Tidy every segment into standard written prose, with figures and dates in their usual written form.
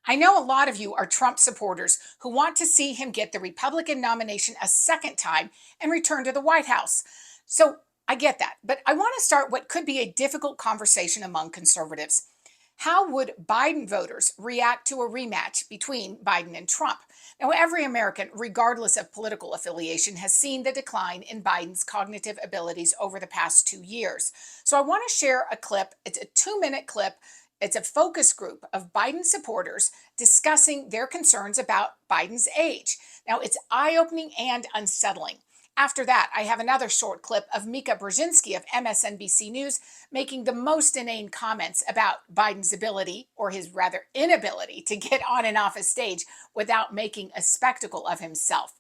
I know a lot of you are Trump supporters who want to see him get the Republican nomination a second time and return to the White House. So I get that, but I want to start what could be a difficult conversation among conservatives. How would Biden voters react to a rematch between Biden and Trump? Now, every American, regardless of political affiliation, has seen the decline in Biden's cognitive abilities over the past 2 years. So I want to share a clip. It's a 2-minute clip. It's a focus group of Biden supporters discussing their concerns about Biden's age. Now, it's eye-opening and unsettling. After that, I have another short clip of Mika Brzezinski of MSNBC News making the most inane comments about Biden's ability, or his rather inability, to get on and off a stage without making a spectacle of himself.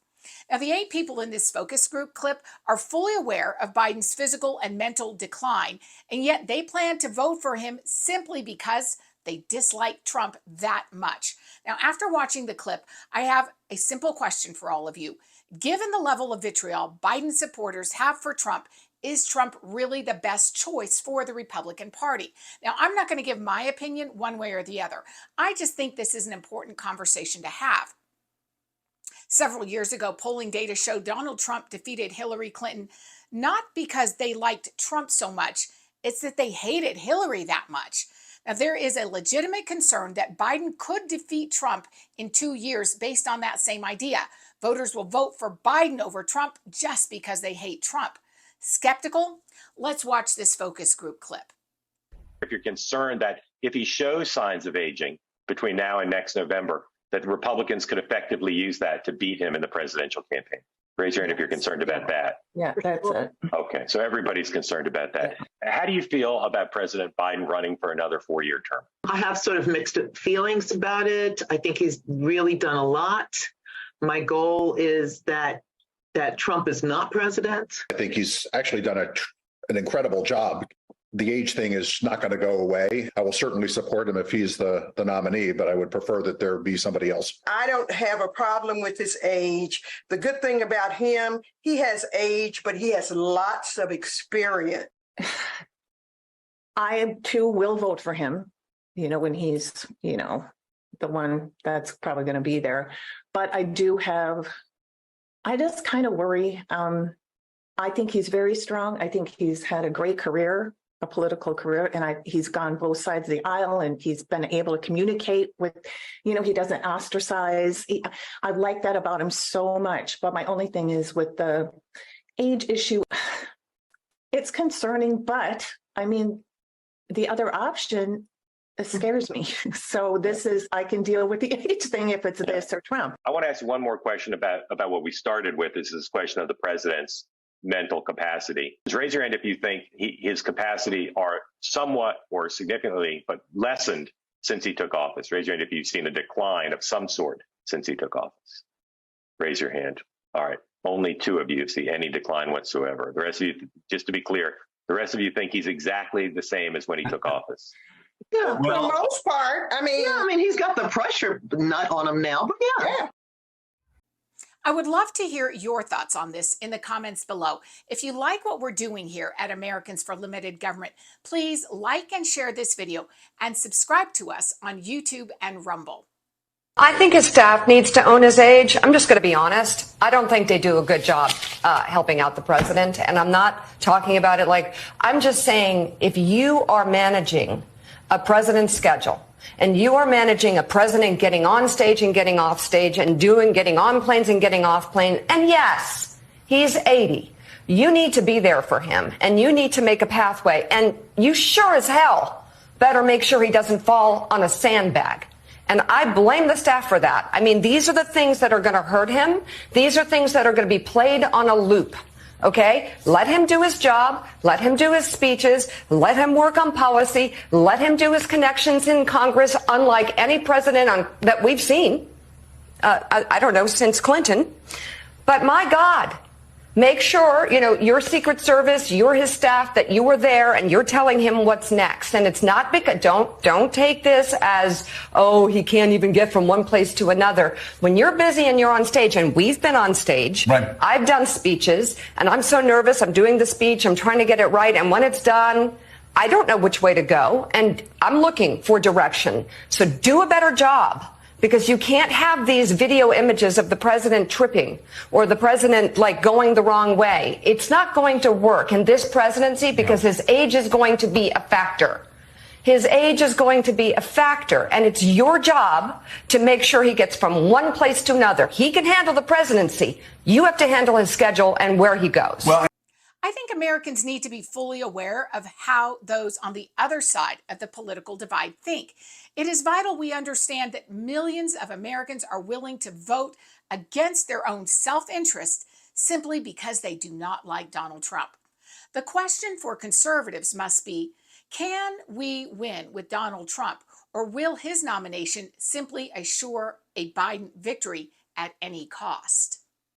Now, the 8 people in this focus group clip are fully aware of Biden's physical and mental decline, and yet they plan to vote for him simply because they dislike Trump that much. Now, after watching the clip, I have a simple question for all of you. Given the level of vitriol Biden supporters have for Trump, is Trump really the best choice for the Republican Party? Now, I'm not going to give my opinion one way or the other. I just think this is an important conversation to have. Several years ago, polling data showed Donald Trump defeated Hillary Clinton not because they liked Trump so much, it's that they hated Hillary that much. Now, there is a legitimate concern that Biden could defeat Trump in 2 years based on that same idea. Voters will vote for Biden over Trump just because they hate Trump. Skeptical? Let's watch this focus group clip. If you're concerned that if he shows signs of aging between now and next November, that Republicans could effectively use that to beat him in the presidential campaign. Raise your hand if you're concerned about that. Yeah, that's it. Okay, so everybody's concerned about that. How do you feel about President Biden running for another 4-year term? I have sort of mixed feelings about it. I think he's really done a lot. My goal is that Trump is not president. I think he's actually done an incredible job. The age thing is not going to go away. I will certainly support him if he's the nominee, but I would prefer that there be somebody else. I don't have a problem with his age. The good thing about him, he has age, but he has lots of experience. I too will vote for him, when he's, the one that's probably going to be there. But I just kind of worry. I think he's very strong. I think he's had a great career, a political career, and he's gone both sides of the aisle, and he's been able to communicate with, he doesn't ostracize. I like that about him so much. But my only thing is with the age issue, it's concerning, but the other option, it scares me. So I can deal with the age thing if it's this or Trump. I want to ask you one more question about what we started with, is this question of the president's mental capacity. Raise your hand if you think his capacity are somewhat or significantly, but lessened since he took office. Raise your hand if you've seen a decline of some sort since he took office. Raise your hand. All right. Only 2 of you see any decline whatsoever. The rest of you, just to be clear, the rest of you think he's exactly the same as when he took office. Yeah, for the most part. He's got the pressure nut on him now, but yeah. I would love to hear your thoughts on this in the comments below. If you like what we're doing here at Americans for Limited Government, please like and share this video and subscribe to us on YouTube and Rumble. I think his staff needs to own his age. I'm just going to be honest. I don't think they do a good job helping out the president. And I'm not talking about it I'm just saying, if you are managing a president's schedule, and you are managing a president getting on stage and getting off stage and getting on planes and getting off planes, and yes, he's 80. You need to be there for him, and you need to make a pathway, and you sure as hell better make sure he doesn't fall on a sandbag. And I blame the staff for that. These are the things that are going to hurt him. These are things that are going to be played on a loop. Okay, let him do his job, let him do his speeches, let him work on policy, let him do his connections in Congress, unlike any president that we've seen, I don't know, since Clinton. But my God, make sure, your Secret Service, you're his staff, that you were there and you're telling him what's next. And it's not because, don't take this as, he can't even get from one place to another. When you're busy and you're on stage, and we've been on stage, right. I've done speeches, and I'm so nervous. I'm doing the speech. I'm trying to get it right. And when it's done, I don't know which way to go. And I'm looking for direction. So do a better job because you can't have these video images of the president tripping or the president like going the wrong way. It's not going to work in this presidency because his age is going to be a factor. His age is going to be a factor, and it's your job to make sure he gets from one place to another. He can handle the presidency. You have to handle his schedule and where he goes. Well, I think Americans need to be fully aware of how those on the other side of the political divide think. It is vital we understand that millions of Americans are willing to vote against their own self-interest simply because they do not like Donald Trump. The question for conservatives must be, can we win with Donald Trump, or will his nomination simply assure a Biden victory at any cost?